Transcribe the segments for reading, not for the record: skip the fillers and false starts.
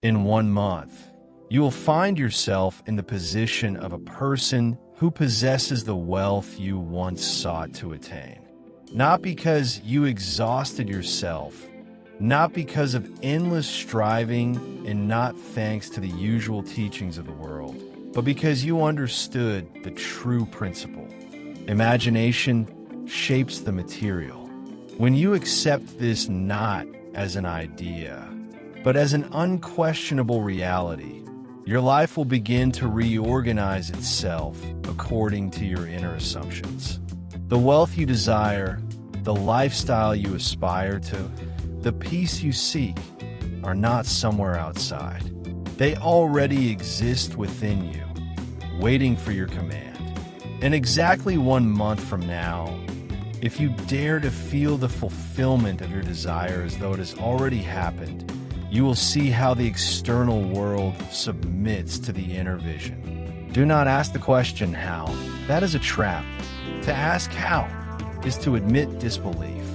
In 1 month, you will find yourself in the position of a person who possesses the wealth you once sought to attain. Not because you exhausted yourself, not because of endless striving, and not thanks to the usual teachings of the world, but because you understood the true principle. Imagination shapes the material. When you accept this not as an idea, but as an unquestionable reality, your life will begin to reorganize itself according to your inner assumptions. The wealth you desire, the lifestyle you aspire to, the peace you seek are not somewhere outside. They already exist within you, waiting for your command. In exactly 1 month from now, if you dare to feel the fulfillment of your desire as though it has already happened, you will see how the external world submits to the inner vision. Do not ask the question how. That is a trap. To ask how is to admit disbelief.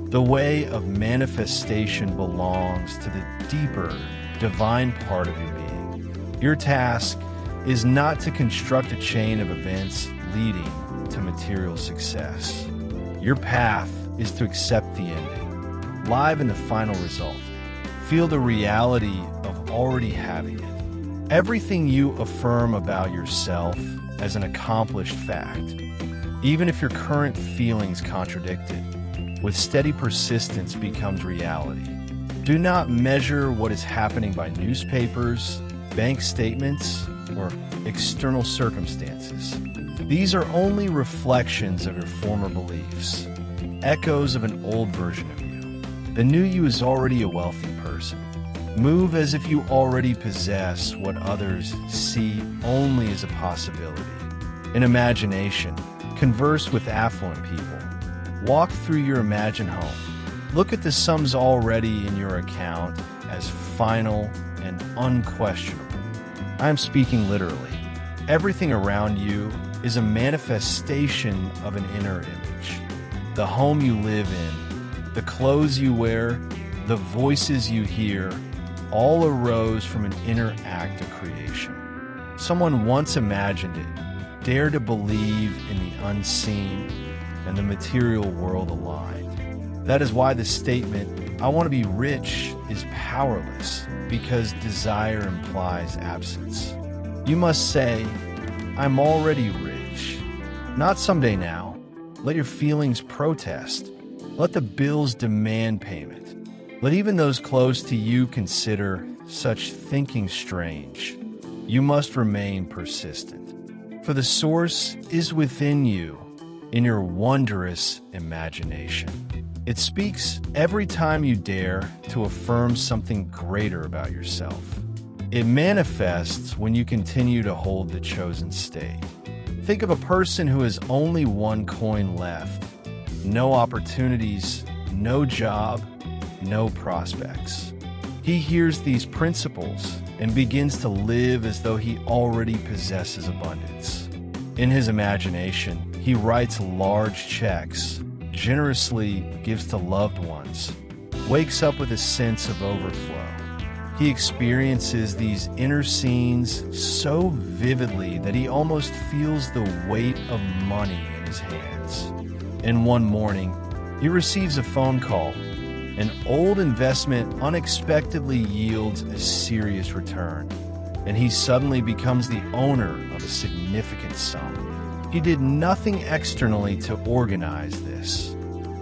The way of manifestation belongs to the deeper, divine part of your being. Your task is not to construct a chain of events leading to material success. Your path is to accept the ending, live in the final result. Feel the reality of already having it. Everything you affirm about yourself as an accomplished fact, even if your current feelings contradict it, with steady persistence becomes reality. Do not measure what is happening by newspapers, bank statements, or external circumstances. These are only reflections of your former beliefs, echoes of an old version of you. The new you is already a wealthy person. Move as if you already possess what others see only as a possibility. In imagination, converse with affluent people. Walk through your imagined home. Look at the sums already in your account as final and unquestionable. I am speaking literally. Everything around you is a manifestation of an inner image. The home you live in, the clothes you wear, the voices you hear, all arose from an inner act of creation. Someone once imagined it, dared to believe in the unseen, and the material world aligned. That is why the statement, "I want to be rich," is powerless, because desire implies absence. You must say, "I'm already rich." Not someday now. Let your feelings protest. Let the bills demand payment. Let even those close to you consider such thinking strange. You must remain persistent. For the source is within you, in your wondrous imagination. It speaks every time you dare to affirm something greater about yourself. It manifests when you continue to hold the chosen state. Think of a person who has only one coin left. No opportunities, no job, no prospects. He hears these principles and begins to live as though he already possesses abundance. In his imagination, he writes large checks, generously gives to loved ones, wakes up with a sense of overflow. He experiences these inner scenes so vividly that he almost feels the weight of money in his hands. And one morning, he receives a phone call. An old investment unexpectedly yields a serious return, and he suddenly becomes the owner of a significant sum. He did nothing externally to organize this.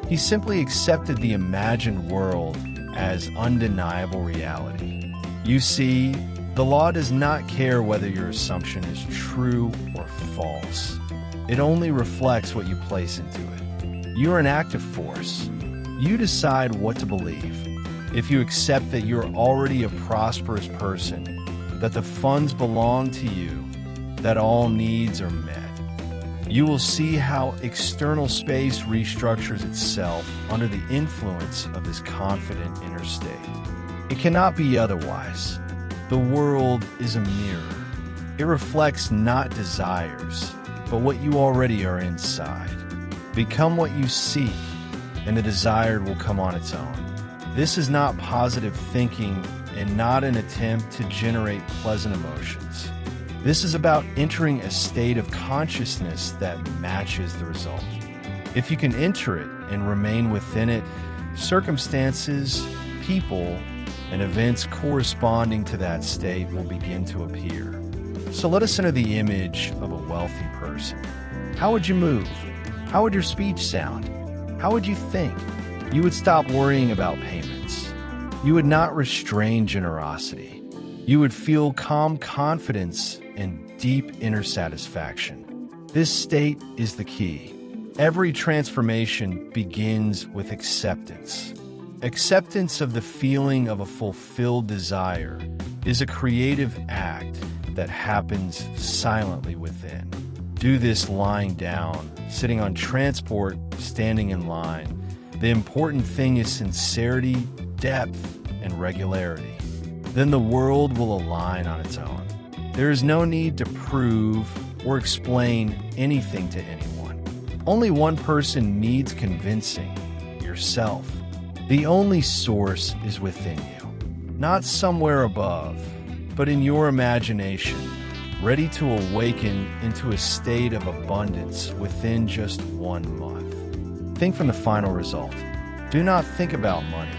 He simply accepted the imagined world as undeniable reality. You see, the law does not care whether your assumption is true or false. It only reflects what you place into it. You are an active force. You decide what to believe. If you accept that you're already a prosperous person, that the funds belong to you, that all needs are met, you will see how external space restructures itself under the influence of this confident inner state. It cannot be otherwise. The world is a mirror. It reflects not desires, but what you already are inside. Become what you seek, and the desired will come on its own. This is not positive thinking and not an attempt to generate pleasant emotions. This is about entering a state of consciousness that matches the result. If you can enter it and remain within it, circumstances, people, and events corresponding to that state will begin to appear. So let us enter the image of a wealthy person. How would you move? How would your speech sound? How would you think? You would stop worrying about payments. You would not restrain generosity. You would feel calm confidence and deep inner satisfaction. This state is the key. Every transformation begins with acceptance. Acceptance of the feeling of a fulfilled desire is a creative act that happens silently within. Do this lying down, sitting on transport, standing in line. The important thing is sincerity, depth, and regularity. Then the world will align on its own. There is no need to prove or explain anything to anyone. Only one person needs convincing: yourself. The only source is within you, not somewhere above, but in your imagination, ready to awaken into a state of abundance within just 1 month. Think from the final result. Do not think about money.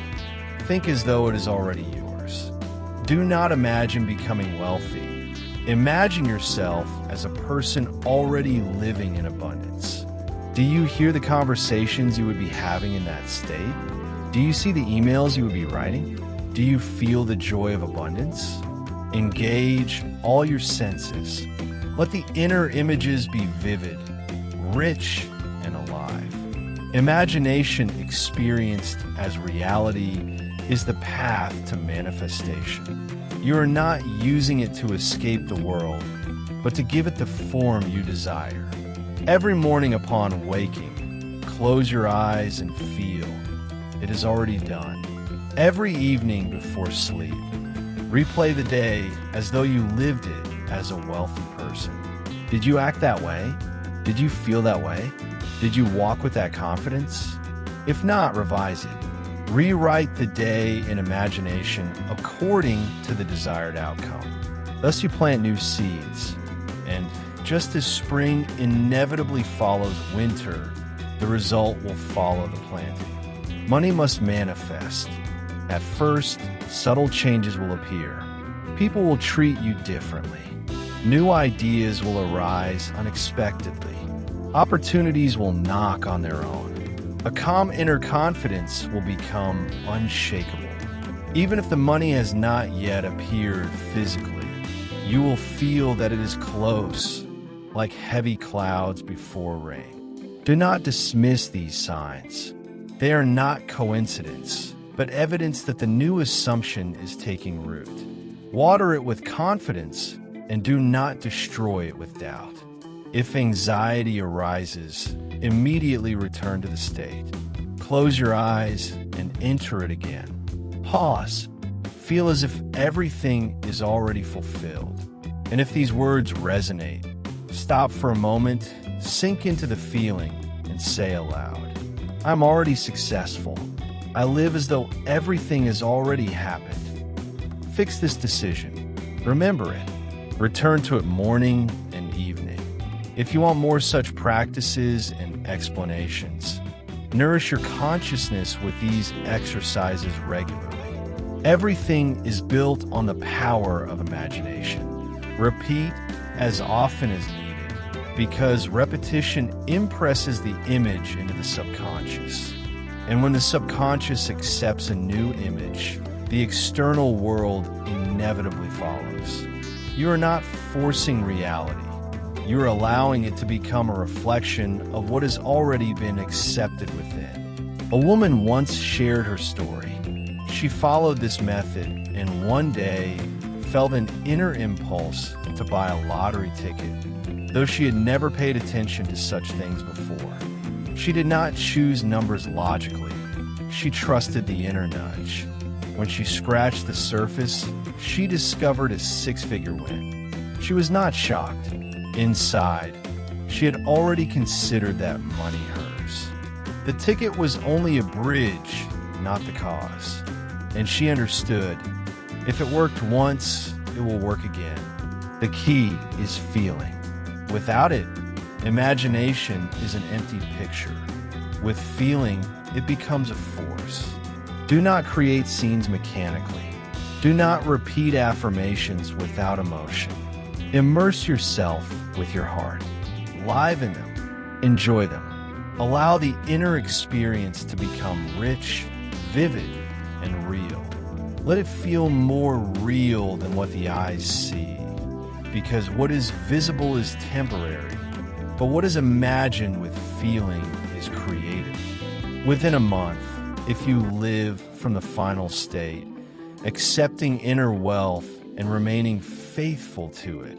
Think as though it is already yours. Do not imagine becoming wealthy. Imagine yourself as a person already living in abundance. Do you hear the conversations you would be having in that state? Do you see the emails you would be writing? Do you feel the joy of abundance? Engage all your senses. Let the inner images be vivid, rich, and alive. Imagination experienced as reality is the path to manifestation. You are not using it to escape the world, but to give it the form you desire. Every morning upon waking, close your eyes and feel it is already done. Every evening before sleep, replay the day as though you lived it as a wealthy person. Did you act that way? Did you feel that way? Did you walk with that confidence? If not, revise it. Rewrite the day in imagination according to the desired outcome. Thus you plant new seeds. And just as spring inevitably follows winter, the result will follow the planting. Money must manifest. At first, subtle changes will appear. People will treat you differently. New ideas will arise unexpectedly. Opportunities will knock on their own. A calm inner confidence will become unshakable. Even if the money has not yet appeared physically, you will feel that it is close, like heavy clouds before rain. Do not dismiss these signs. They are not coincidence, but evidence that the new assumption is taking root. Water it with confidence and do not destroy it with doubt. If anxiety arises, immediately return to the state. Close your eyes and enter it again. Pause. Feel as if everything is already fulfilled. And if these words resonate, stop for a moment, sink into the feeling, and say aloud, I'm already successful. I live as though everything has already happened. Fix this decision. Remember it. Return to it morning and evening. If you want more such practices and explanations, nourish your consciousness with these exercises regularly. Everything is built on the power of imagination. Repeat as often as needed, because repetition impresses the image into the subconscious. And when the subconscious accepts a new image, the external world inevitably follows. You are not forcing reality. You are allowing it to become a reflection of what has already been accepted within. A woman once shared her story. She followed this method and one day felt an inner impulse to buy a lottery ticket, though she had never paid attention to such things before. She did not choose numbers logically. She trusted the inner nudge. When she scratched the surface, she discovered a six-figure win. She was not shocked. Inside, she had already considered that money hers. The ticket was only a bridge, not the cause. And she understood, If it worked once, it will work again. The key is feeling. Without it, imagination is an empty picture. With feeling, it becomes a force. Do not create scenes mechanically. Do not repeat affirmations without emotion. Immerse yourself with your heart. Liven them. Enjoy them. Allow the inner experience to become rich, vivid, and real. Let it feel more real than what the eyes see. Because what is visible is temporary, but what is imagined with feeling is creative. Within a month, if you live from the final state, accepting inner wealth and remaining faithful to it,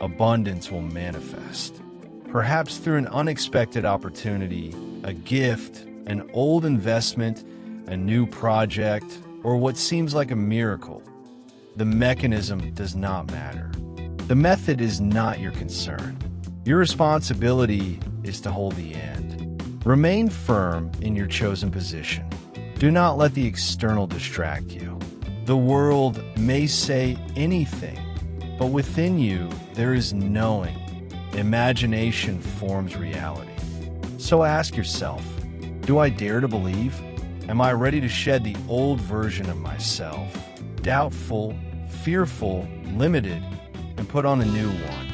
abundance will manifest. Perhaps through an unexpected opportunity, a gift, an old investment, a new project, or what seems like a miracle. The mechanism does not matter. The method is not your concern. Your responsibility is to hold the end. Remain firm in your chosen position. Do not let the external distract you. The world may say anything, but within you there is knowing. Imagination forms reality. So ask yourself, do I dare to believe? Am I ready to shed the old version of myself, doubtful, fearful, limited, and put on a new one?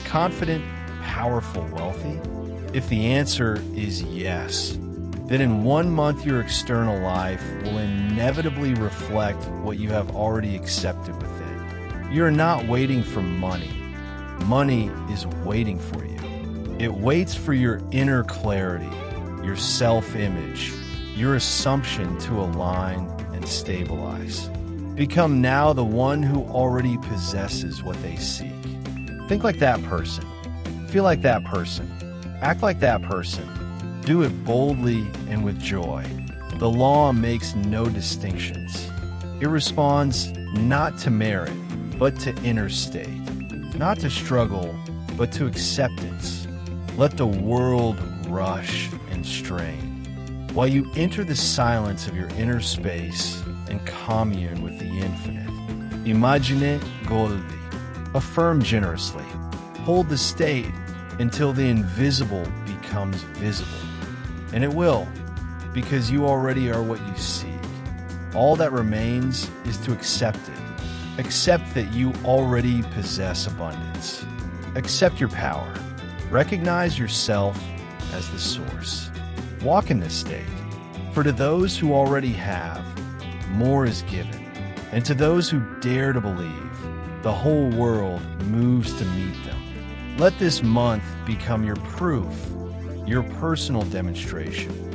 Confident, powerful, wealthy? If the answer is yes, then in 1 month your external life will inevitably reflect what you have already accepted within. You're not waiting for money. Money is waiting for you. It waits for your inner clarity, your self-image, your assumption to align and stabilize. Become now the one who already possesses what they seek. Think like that person. Feel like that person. Act like that person. Do it boldly and with joy. The law makes no distinctions. It responds not to merit, but to inner state. Not to struggle, but to acceptance. Let the world rush and strain, while you enter the silence of your inner space and commune with the infinite. Imagine Goddard. Affirm generously. Hold the state until the invisible becomes visible. And it will, because you already are what you seek. All that remains is to accept it. Accept that you already possess abundance. Accept your power. Recognize yourself as the source. Walk in this state. For to those who already have, more is given. And to those who dare to believe, the whole world moves to meet them. Let this month become your proof, your personal demonstration,